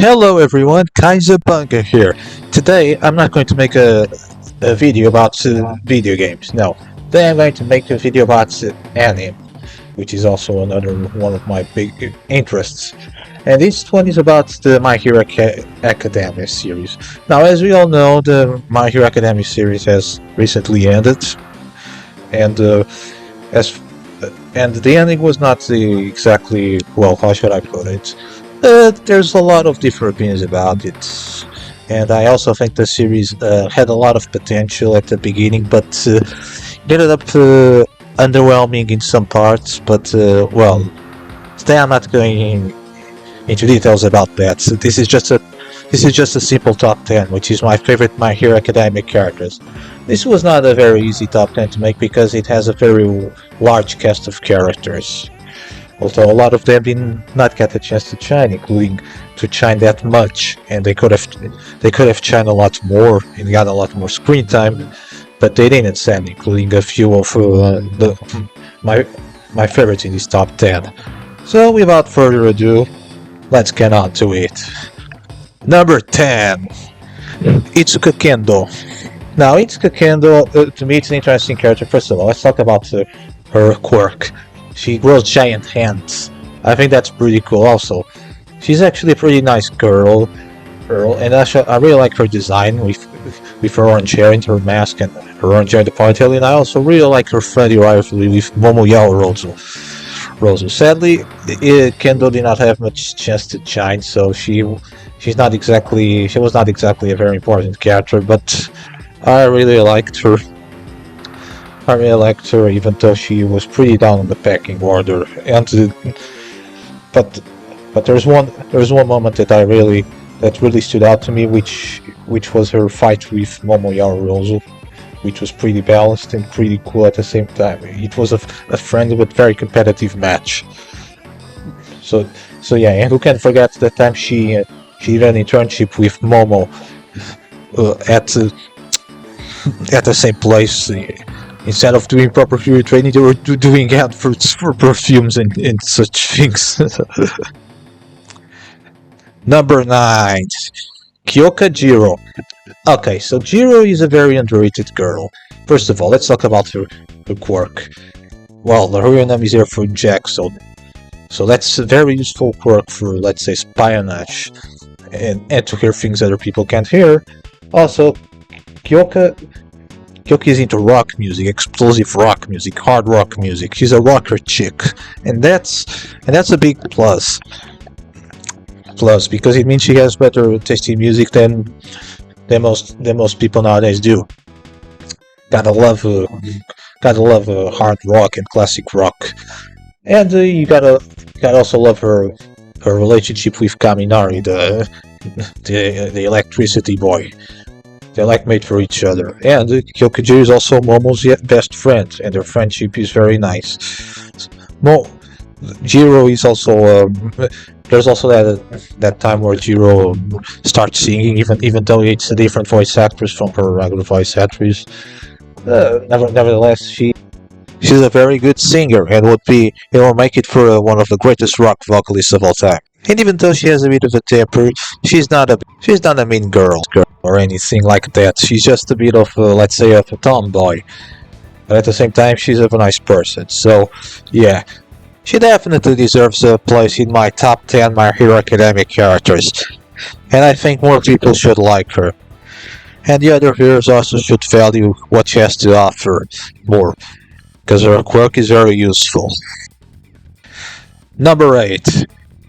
Hello everyone, Kaiser here. Today I'm not going to make a video about video games, no. Today I'm going to make a video about anime, which is also another one of my big interests. And this one is about the My Hero Academia series. Now, as we all know, the My Hero Academia series has recently ended, and as and the ending was not exactly, well, how should I put it? There's a lot of different opinions about it, and I also think the series had a lot of potential at the beginning, but it ended up underwhelming in some parts. But well, today I'm not going into details about that. So this is just a simple top 10, which is my favorite My Hero Academia characters. This was not a very easy top 10 to make because it has a very large cast of characters. Although a lot of them did not get a chance to shine, including to shine that much, and they could have shined a lot more and got a lot more screen time, but they didn't send, including a few of my favorites in this top 10. So without further ado, let's get on to it. Number 10, Itsuka Kendo. Now, Itsuka Kendo, to me, it's an interesting character. First of all, let's talk about her quirk. She grows giant hands. I think that's pretty cool. Also, she's actually a pretty nice girl, and I really like her design with her orange hair and her mask and her orange hair in the ponytail. And I also really like her friendly rivalry with Momoyao Rosu. Sadly, Kendo did not have much chance to shine, so she was not exactly a very important character. But I really liked her. Even though she was pretty down on the pecking order. And but there's one moment that really stood out to me, which was her fight with Momoyaro Rosu, which was pretty balanced and pretty cool at the same time. It was a friendly but very competitive match. So yeah, and who can forget the time she did an internship with Momo at the same place. Instead of doing proper hero training, they were doing adverts for perfumes and such things. Number 9, Kyoka Jiro. Okay, so Jiro is a very underrated girl. First of all, let's talk about her quirk. Well, the real name is here for Jack, so that's a very useful quirk for, let's say, espionage and to hear things other people can't hear. Also, Kyoka is into rock music, explosive rock music, hard rock music. She's a rocker chick, and that's a big plus. Because it means she has better taste in music than most people nowadays do. Gotta love hard rock and classic rock, and you gotta also love her relationship with Kaminari, the electricity boy. They're like made for each other. And Kyokujiro is also Momo's best friend, and their friendship is very nice. Jiro is also there's also that time where Jiro starts singing, even though it's a different voice actress from her regular voice actress. Nevertheless, she's a very good singer and will make it for one of the greatest rock vocalists of all time. And even though she has a bit of a temper, she's not a mean girl or anything like that. She's just a bit of let's say a tomboy. But at the same time, she's a nice person. So yeah, she definitely deserves a place in my top 10 My Hero Academia characters. And I think more people should like her. And the other heroes also should value what she has to offer more, because her quirk is very useful. Number 8,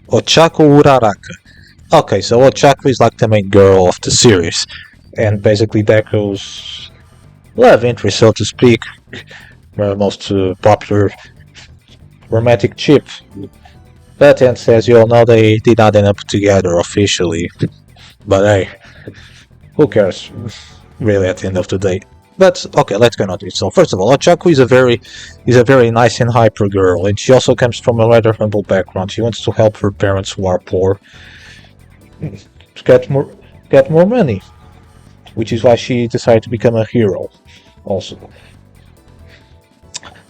Ochako Uraraka. Okay, so Ochako is like the main girl of the series, and basically Deko's love interest, so to speak, most popular romantic chip. But as you all know, they did not end up together officially. But hey, who cares, really, at the end of the day. But okay, let's get on to it. So first of all, Ochako is a very nice and hyper girl, and she also comes from a rather humble background. She wants to help her parents who are poor to get more money, which is why she decided to become a hero. Also,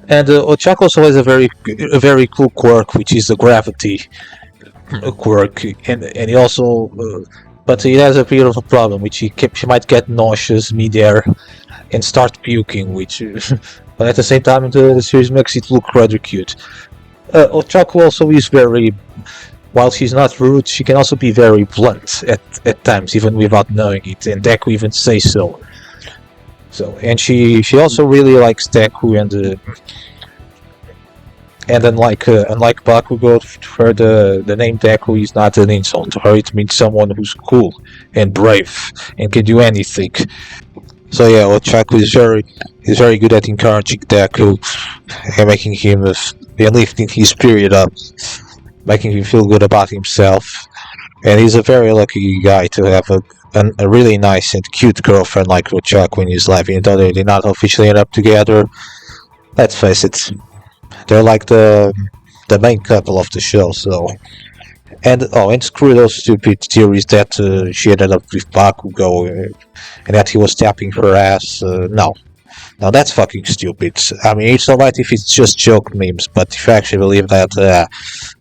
and Ochako also has a very cool quirk, which is the gravity. quirk, and he also, but he has a bit of a problem, which he might get nauseous midair and start puking, which, but at the same time, the series makes it look rather cute. Ochako also is very, while she's not rude, she can also be very blunt at times, even without knowing it, and Deku even says so. So, and she also really likes Deku, and unlike Bakugo, for her the name Deku is not an insult to her. It means someone who's cool and brave and can do anything. So yeah, Ochako is very good at encouraging Deku and making him and lifting his spirit up, making him feel good about himself. And he's a very lucky guy to have a really nice and cute girlfriend like Ochako in his life, even though they did not officially end up together. Let's face it, they're like the main couple of the show. So, and screw those stupid theories that she ended up with Bakugo and that he was tapping her ass. No, that's fucking stupid. I mean, it's alright if it's just joke memes, but if you actually believe that,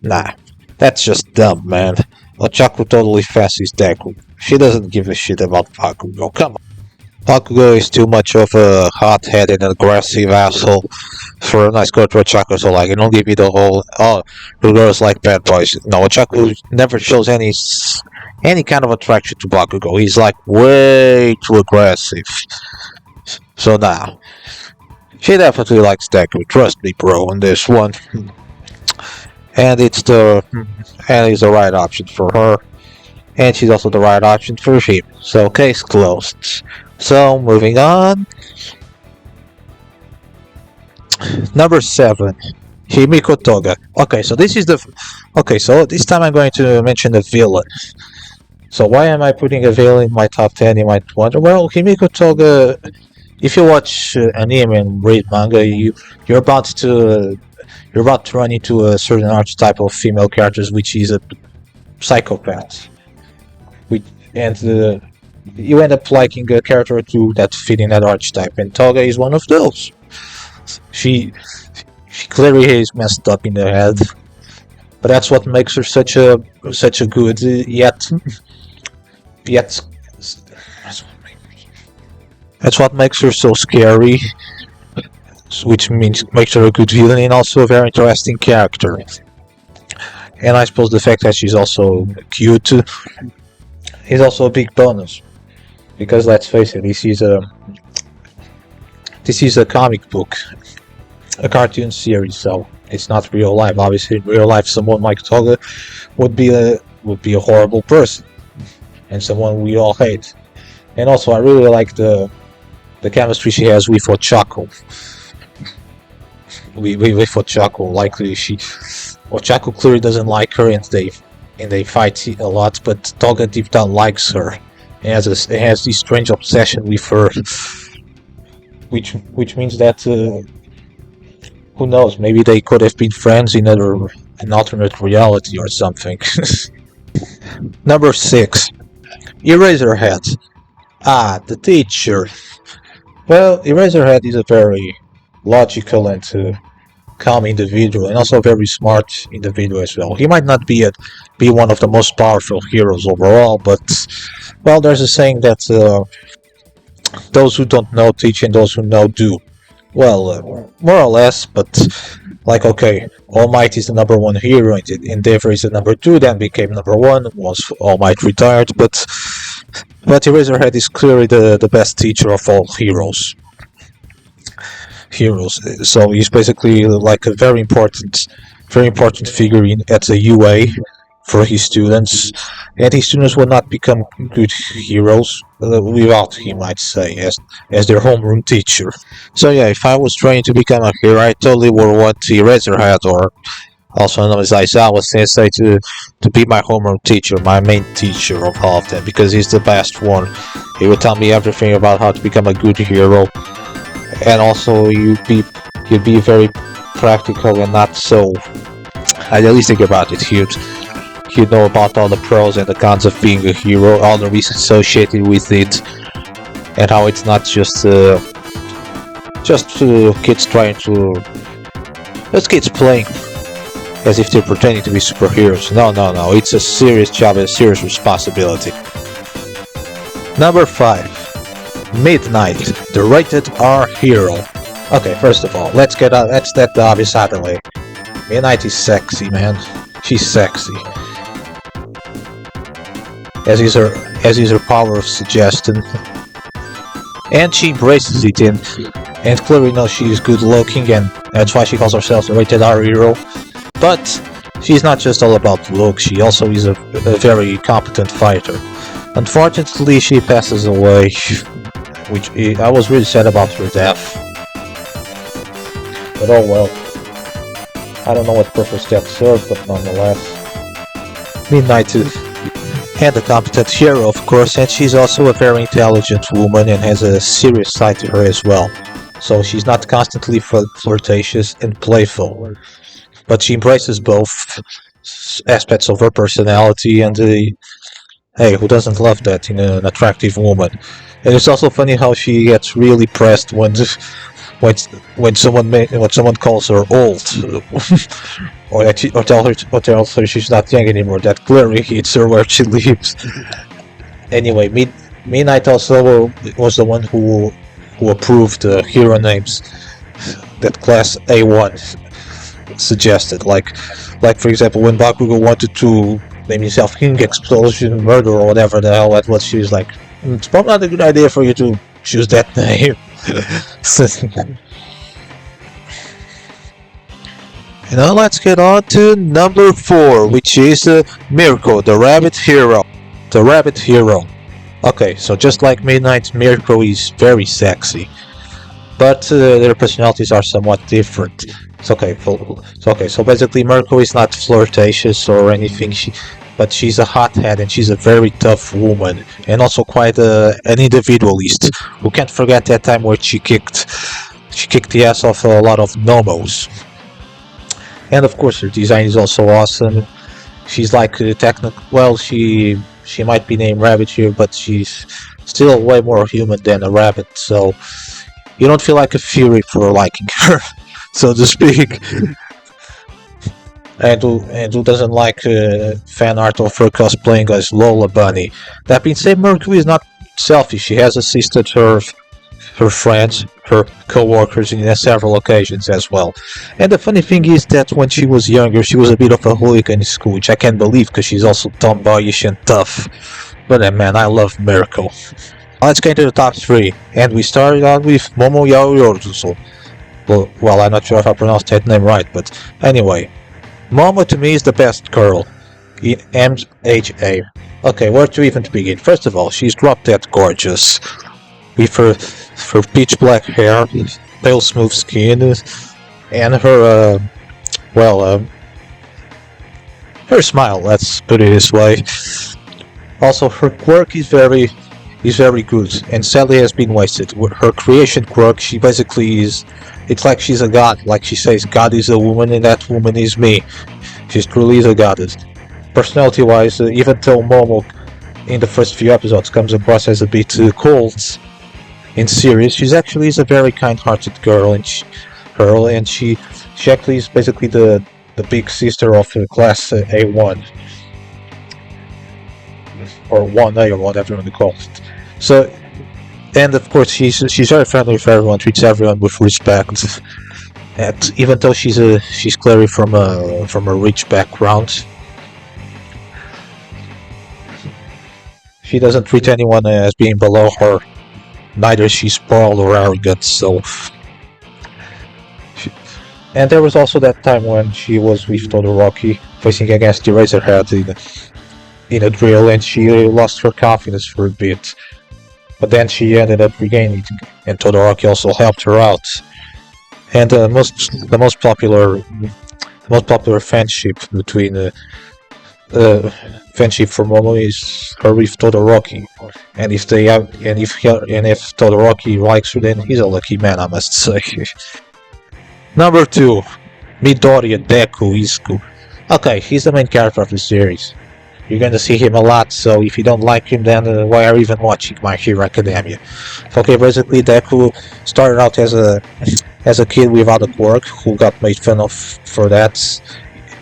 nah, that's just dumb, man. Ochako totally fancies Deku. She doesn't give a shit about Bakugo. Come on. Bakugo is too much of a hot-headed and aggressive asshole for a nice girl to Ochako, so like, don't give me the whole, oh, the girls like bad boys. No, Ochako never shows any kind of attraction to Bakugo. He's like way too aggressive. So now, she definitely likes Deku, trust me bro, on this one. And it's the right option for her. And she's also the right option for him. So case closed. So moving on. Number 7. Himiko Toga. Okay, so this this time I'm going to mention a villain. So why am I putting a villain in my top 10? You might wonder. Well, Himiko Toga, if you watch anime and read manga, you're about to run into a certain archetype of female characters, which is a psychopath. And you end up liking a character or two that fit in that archetype, and Toga is one of those. She clearly is messed up in the head, but that's what makes her such a good yet that's what makes her so scary, which makes her a good villain and also a very interesting character. And I suppose the fact that she's also cute is also a big bonus, because let's face it, this is a comic book, a cartoon series, so it's not real life. Obviously, in real life, someone like Toga would be a horrible person and someone we all hate. And also, I really like the chemistry she has with Ochako. With Ochako, likely Ochako clearly doesn't like her, and they fight a lot. But Toga deep down likes her, and has this strange obsession with her, which means that who knows? Maybe they could have been friends in an alternate reality or something. Number 6, Eraserhead. The teacher. Well, Eraserhead is a very logical and calm individual, and also a very smart individual as well. He might not be one of the most powerful heroes overall, but well, there's a saying that those who don't know teach and those who know do. Well, more or less, but like, okay, All Might is the number 1 hero, and Endeavor is the number 2, then became number 1 once All Might retired, but Eraserhead is clearly the best teacher of all heroes. So he's basically like a very important figure at the UA for his students, and his students will not become good heroes without him, I'd say, as their homeroom teacher. So yeah, if I was trying to become a hero, I totally would want Eraserhead, or also known as Aizawa Sensei, to be my homeroom teacher, my main teacher of all of them, because he's the best one. He would tell me everything about how to become a good hero, and also you'd be very practical and not so idealistic about it. He'd know about all the pros and the cons of being a hero, all the risks associated with it, and how it's not just kids playing. as if they're pretending to be superheroes. No, no, no, it's a serious job and a serious responsibility. Number 5. Midnight, the rated R hero. Okay, first of all, let's get the obvious out of the way. Midnight is sexy, man. She's sexy. As is her power of suggestion. And she embraces it and clearly knows she is good looking, and that's why she calls herself the rated R hero. But she's not just all about look, she also is a very competent fighter. Unfortunately, she passes away, which I was really sad about her death. But oh well. I don't know what purpose that served, but nonetheless. Midnight and a competent hero, of course, and she's also a very intelligent woman and has a serious side to her as well. So she's not constantly flirtatious and playful, but she embraces both aspects of her personality, and hey, who doesn't love that in an attractive woman? And it's also funny how she gets really pressed when someone calls her old, or tells her she's not young anymore. That clearly hits her where she lives. Anyway, Midnight also was the one who approved the hero names that Class A1 suggested. Like for example, when Bakugo wanted to name himself King Explosion Murder or whatever the hell that was, she was like, it's probably not a good idea for you to choose that name. Now let's get on to number 4, which is Mirko, the Rabbit Hero. The Rabbit Hero. Okay, so just like Midnight, Mirko is very sexy, but their personalities are somewhat different. It's okay. So basically, Mirko is not flirtatious or anything. But she's a hothead and she's a very tough woman, and also quite an individualist. Who can't forget that time where she kicked the ass off a lot of nomos. And of course, her design is also awesome. She's like well, she might be named Rabbit here, but she's still way more human than a rabbit. So you don't feel like a fury for liking her, so to speak. And who doesn't like fan art of her cosplaying as Lola Bunny? That being said, Mercury is not selfish. She has assisted her friends, her co-workers in several occasions as well. And the funny thing is that when she was younger, she was a bit of a hooligan in school, which I can't believe because she's also tomboyish and tough. But man, I love Mirko. Let's get into the top 3, and we started out with Momo Yaoyorozu. Well, I'm not sure if I pronounced that name right, but anyway. Momo to me is the best girl in MHA. Okay, where to even begin? First of all, she's drop dead gorgeous. With her pitch black hair, pale smooth skin, and her, her smile, let's put it this way. Also, her quirk is very good, and sadly has been wasted. With her creation quirk, she basically is, it's like she's a god, like she says, God is a woman and that woman is me. She truly is a goddess. Personality-wise, even though Momo in the first few episodes comes across as a bit cold and serious, she actually is a very kind-hearted girl, and she actually is basically the big sister of Class A1. Or 1A or whatever you want to call it. So, and of course she's very friendly with everyone, treats everyone with respect. And even though she's clearly from a rich background, she doesn't treat anyone as being below her. Neither she's spoiled or arrogant. So, and there was also that time when she was with Todoroki facing against Eraserhead in a drill, and she lost her confidence for a bit. But then she ended up regaining it, and Todoroki also helped her out. And the most popular fanship between fanship for Momo is her with Todoroki. And if Todoroki likes her, then he's a lucky man, I must say. Number 2, Midoriya Deku Isku. Okay, he's the main character of the series. You're going to see him a lot, so if you don't like him, then why are you even watching My Hero Academia? Okay, basically Deku started out as a kid without a quirk who got made fun of for that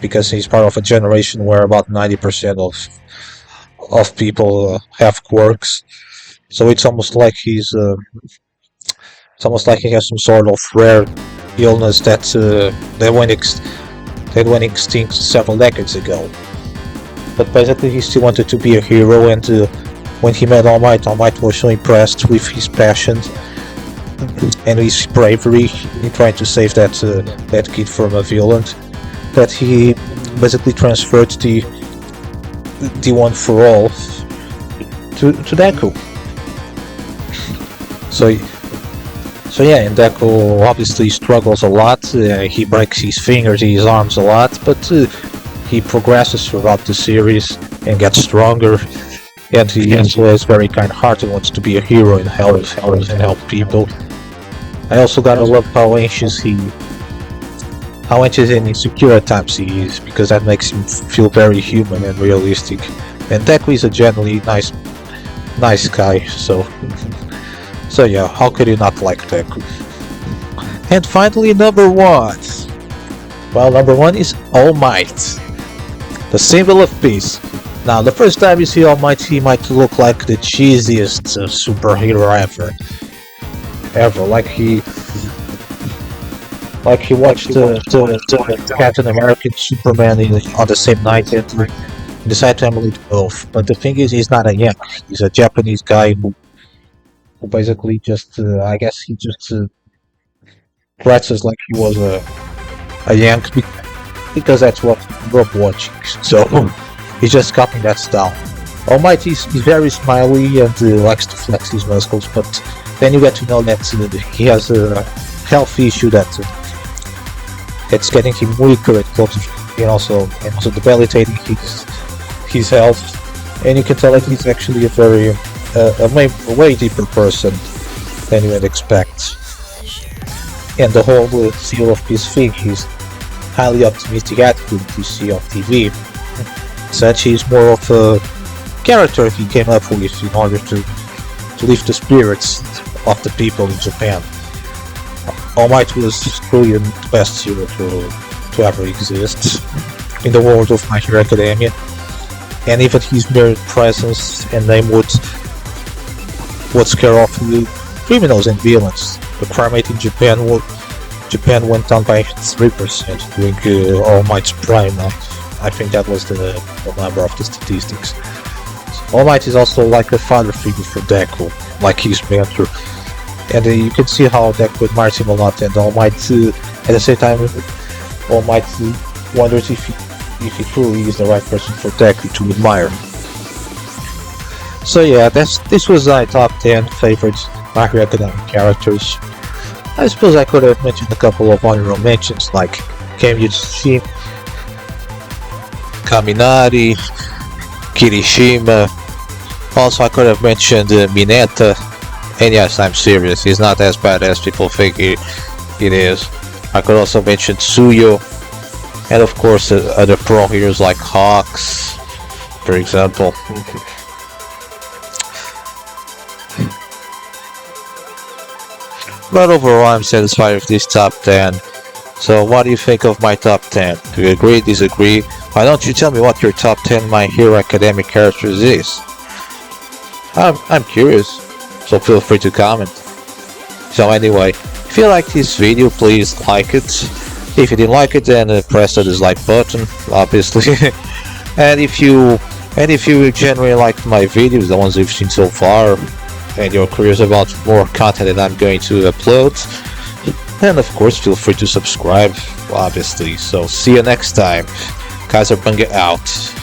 because he's part of a generation where about 90% of people have quirks. So it's almost like it's almost like he has some sort of rare illness that went extinct several decades ago. But basically, he still wanted to be a hero, and when he met All Might was so impressed with his passion and his bravery in trying to save that kid from a villain, that he basically transferred the One for All to Deku. So yeah, and Deku obviously struggles a lot. He breaks his fingers, his arms a lot, but he progresses throughout the series and gets stronger. And he also is very kind-hearted and wants to be a hero and help people. I also gotta love how anxious and insecure at times he is, because that makes him feel very human and realistic. And Deku is a genuinely nice guy, so yeah, how could you not like Deku? And finally, number 1. Well, number 1 is All Might, the symbol of peace. Now, the first time you see All Might, he might look like the cheesiest superhero ever. Like he watched the Captain America, Superman on the same night and decided to emulate both. But the thing is, he's not a Yank. He's a Japanese guy who basically just, I guess he just dresses like he was a Yank because that's what he grew up watching. So he's just copying that style. All Might is very smiley and likes to flex his muscles, but then you get to know that he has a health issue that's getting him weaker and also debilitating his health, and you can tell that he's actually a way deeper person than you would expect. And the whole seal of peace thing, his highly optimistic attitude you see on TV, such is more of a character he came up with in order to lift the spirits of the people in Japan. All Might was truly the best hero to ever exist in the world of My Hero Academia, and even his mere presence and name would scare off the criminals and villains. The crime rate in Japan went down by 3% during All Might's prime. I think that was the number of the statistics. All Might is also like a father figure for Deku, like his mentor. And you can see how Deku admires him a lot, and All Might, at the same time, All Might wonders if he truly is the right person for Deku to admire. So yeah, this was my top 10 favorite My Hero Academia characters. I suppose I could have mentioned a couple of honorable mentions like Kamiuchi, Kaminari, Kirishima. Also, I could have mentioned Mineta. And yes, I'm serious, he's not as bad as people think it is. I could also mention Tsuyo, and of course other pro heroes like Hawks, for example. But overall, I'm satisfied with this top 10. So what do you think of my top 10? Do you agree, disagree? Why don't you tell me what your top 10 My Hero Academia characters is? I'm curious, so feel free to comment. So anyway, if you liked this video, please like it. If you didn't like it, then press the dislike button, obviously. and if you genuinely liked my videos, the ones you've seen so far, and you're curious about more content that I'm going to upload, then of course feel free to subscribe, obviously. So see you next time. Kaiser Bunga out.